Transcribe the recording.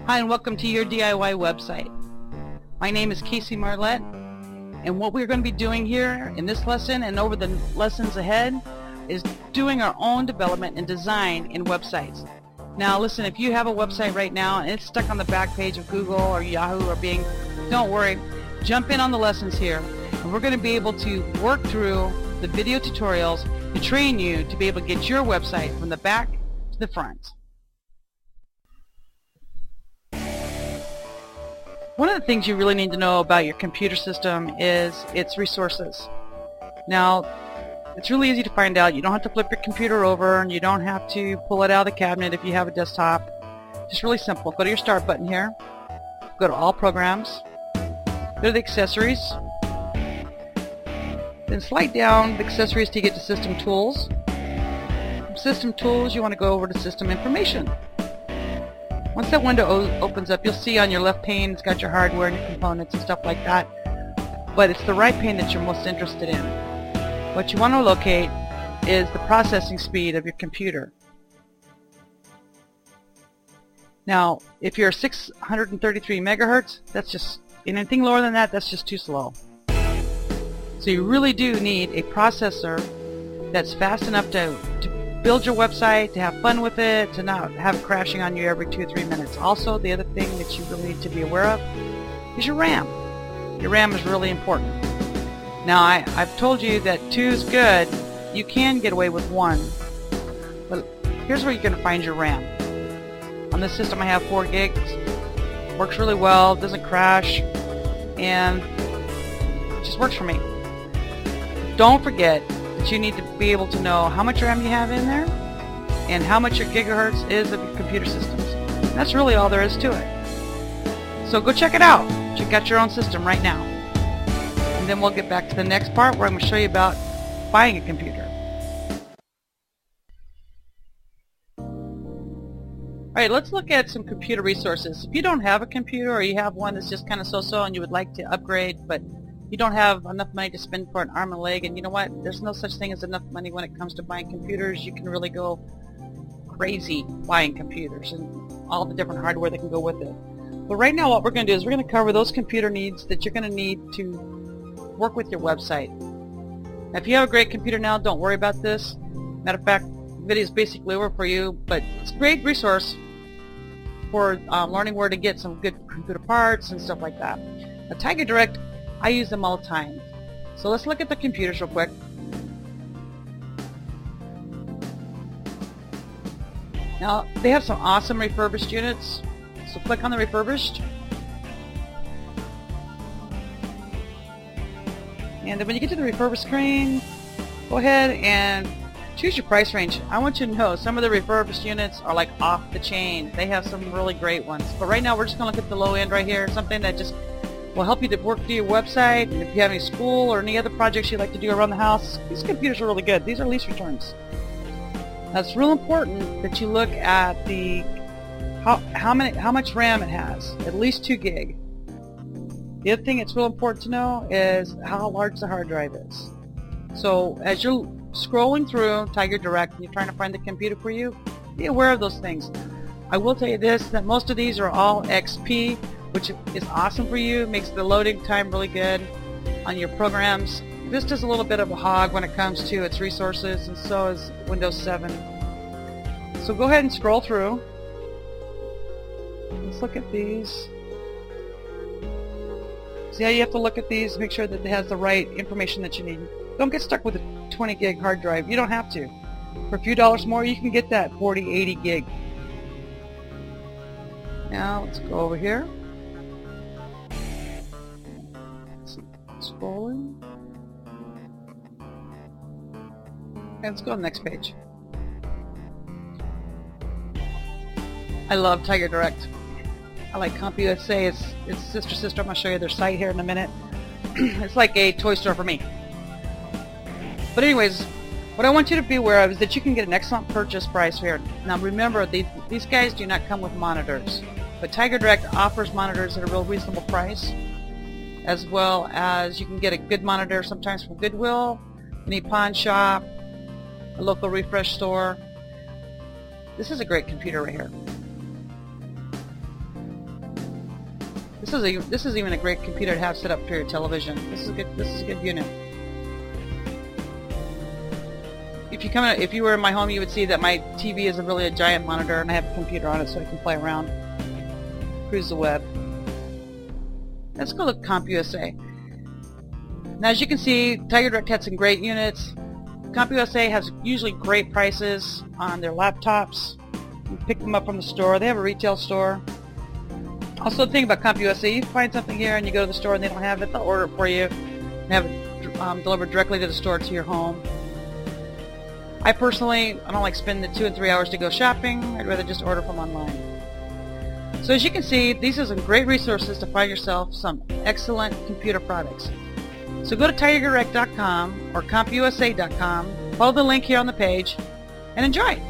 Hi and welcome to your DIY website. My name is Casey Marlette, and what we're going to be doing here in this lesson and over the lessons ahead is doing our own development and design in websites. Now listen, if you have a website right now and it's stuck on the back page of Google or Yahoo or Bing, don't worry, jump in on the lessons here and we're going to be able to work through the video tutorials to train you to be able to get your website from the back to the front. One of the things you really need to know about your computer system is its resources. Now, it's really easy to find out. You don't have to flip your computer over and you don't have to pull it out of the cabinet if you have a desktop. Just really simple. Go to your Start button here. Go to All Programs. Go to the Accessories. Then slide down the Accessories to get to System Tools. From System Tools, you want to go over to System Information. Once that window opens up, you'll see on your left pane it's got your hardware and your components and stuff like that. But it's the right pane that you're most interested in. What you want to locate is the processing speed of your computer. Now, if you're 633 megahertz, that's just, anything lower than that, that's just too slow. So you really do need a processor that's fast enough to build your website, to have fun with it, to not have it crashing on you every 2 or 3 minutes. Also, the other thing that you really need to be aware of is your RAM. Your RAM is really important. Now, I've told you that 2 is good. You can get away with 1. But here's where you're going to find your RAM. On this system I have 4 gigs. Works really well, doesn't crash, and it just works for me. Don't forget that you need to be able to know how much RAM you have in there and how much your gigahertz is of your computer systems. And that's really all there is to it. So go check it out. Check out your own system right now. And then we'll get back to the next part where I'm going to show you about buying a computer. Alright, let's look at some computer resources. If you don't have a computer or you have one that's just kind of so-so and you would like to upgrade but you don't have enough money to spend for an arm and a leg, and you know what? There's no such thing as enough money when it comes to buying computers. You can really go crazy buying computers and all the different hardware that can go with it. But right now what we're going to do is we're going to cover those computer needs that you're going to need to work with your website. Now, if you have a great computer now, don't worry about this. Matter of fact, the video is basically over for you, but it's a great resource for learning where to get some good computer parts and stuff like that. Now, Tiger Direct, I use them all the time. So let's look at the computers real quick. Now, they have some awesome refurbished units. So click on the refurbished. And then when you get to the refurbished screen, go ahead and choose your price range. I want you to know some of the refurbished units are like off the chain. They have some really great ones. But right now we're just going to look at the low end right here, something that just will help you to work through your website. And if you have any school or any other projects you'd like to do around the house, these computers are really good. These are lease returns. Now it's real important that you look at the how much RAM it has. At least 2 gig. The other thing that's real important to know is how large the hard drive is. So as you're scrolling through Tiger Direct and you're trying to find the computer for you, be aware of those things. I will tell you this, that most of these are all XP, which is awesome for you. It makes the loading time really good on your programs. Vista's a little bit of a hog when it comes to its resources, and so is Windows 7. So go ahead and scroll through. Let's look at these. See how you have to look at these, make sure that it has the right information that you need. Don't get stuck with a 20 gig hard drive. You don't have to. For a few dollars more, you can get that 40, 80 gig. Now let's go over here. Scrolling. And let's go to the next page. I love Tiger Direct. I like CompUSA. It's sister. I'm going to show you their site here in a minute. It's like a toy store for me. But anyways, what I want you to be aware of is that you can get an excellent purchase price here. Now remember, these guys do not come with monitors. But Tiger Direct offers monitors at a real reasonable price, as well as you can get a good monitor sometimes from Goodwill, any pawn shop, a local refresh store. This is a great computer right here. this is even a great computer to have set up for your television. This is a good unit. If you were in my home, you would see that my TV is really a giant monitor, and I have a computer on it so I can play around, cruise the web. Let's go look at CompUSA. Now, as you can see, Tiger Direct had some great units. CompUSA has usually great prices on their laptops. You pick them up from the store. They have a retail store. Also, the thing about CompUSA, you find something here and you go to the store and they don't have it, they'll order it for you and have it delivered directly to the store to your home. I personally, I don't like spending the 2 and 3 hours to go shopping. I'd rather just order from online. So as you can see, these are some great resources to find yourself some excellent computer products. So go to TigerDirect.com or CompUSA.com, follow the link here on the page, and enjoy!